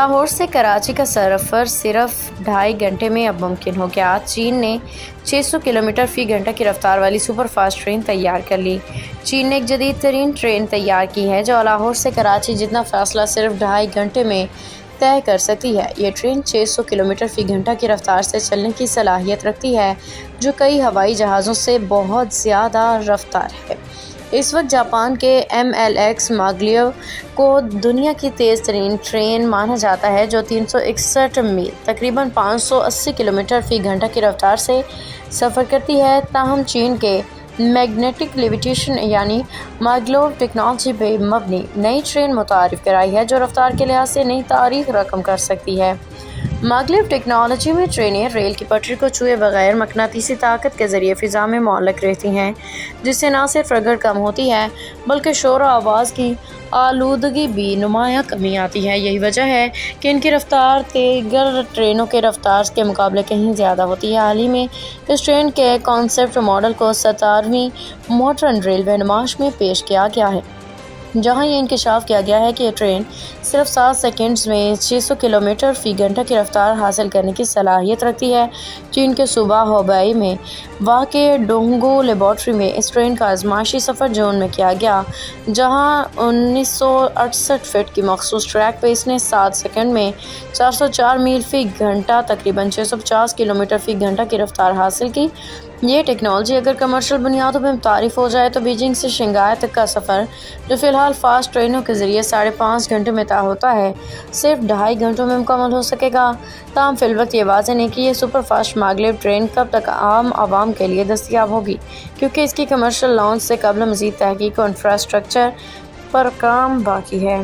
لاہور سے کراچی کا سفر صرف 2.5 گھنٹے میں اب ممکن ہو گیا۔ چین نے 600 کلومیٹر فی گھنٹہ کی رفتار والی سپر فاسٹ ٹرین تیار کر لی۔ چین نے ایک جدید ترین ٹرین تیار کی ہے جو لاہور سے کراچی جتنا فاصلہ صرف 2.5 گھنٹے میں طے کر سکتی ہے۔ یہ ٹرین 600 کلومیٹر فی گھنٹہ کی رفتار سے چلنے کی صلاحیت رکھتی ہے، جو کئی ہوائی جہازوں سے بہت زیادہ رفتار ہے۔ اس وقت جاپان کے MLX ماگلیو کو دنیا کی تیز ترین ٹرین مانا جاتا ہے، جو 361 میل تقریباً 580 کلومیٹر فی گھنٹہ کی رفتار سے سفر کرتی ہے۔ تاہم چین کے میگنیٹک لیویٹیشن یعنی ماگلیو ٹیکنالوجی پہ مبنی نئی ٹرین متعارف کرائی ہے، جو رفتار کے لحاظ سے نئی تاریخ رقم کر سکتی ہے۔ ماگلیو ٹیکنالوجی میں ٹرینیں ریل کی پٹری کو چھوئے بغیر مقناطیسی طاقت کے ذریعے فضا میں معلق رہتی ہیں، جس سے نہ صرف رگڑ کم ہوتی ہے بلکہ شور و آواز کی آلودگی بھی نمایاں کمی آتی ہے۔ یہی وجہ ہے کہ ان کی رفتار دیگر ٹرینوں کے رفتار کے مقابلے کہیں زیادہ ہوتی ہے۔ حال ہی میں اس ٹرین کے کانسیپٹ ماڈل کو 17ویں ماڈرن ریلوے نمائش میں پیش کیا گیا ہے، جہاں یہ انکشاف کیا گیا ہے کہ یہ ٹرین صرف 7 سیکنڈز میں 600 کلومیٹر فی گھنٹہ کی رفتار حاصل کرنے کی صلاحیت رکھتی ہے۔ چین کے صوبہ ہوبئی میں واقع ڈونگگو لیبارٹری میں اس ٹرین کا آزمائشی سفر جون میں کیا گیا، جہاں 1968 فٹ کی مخصوص ٹریک پہ اس نے 7 سیکنڈ میں 404 میل فی گھنٹہ تقریباً 650 کلومیٹر فی گھنٹہ کی رفتار حاصل کی۔ یہ ٹیکنالوجی اگر کمرشل بنیادوں پہ متعارف ہو جائے تو بیجنگ سے شنگھائی تک کا سفر، جو فی الحال فاسٹ ٹرینوں کے ذریعے 5.5 گھنٹے میں طے ہوتا ہے، صرف 2.5 گھنٹوں میں مکمل ہو سکے گا۔ تاہم فی الوقت یہ واضح نہیں کہ یہ سپر فاسٹ ماگلیو ٹرین کب تک عام عوام کے لیے دستیاب ہوگی، کیونکہ اس کی کمرشل لانچ سے قبل مزید تحقیق و انفراسٹرکچر پر کام باقی ہے۔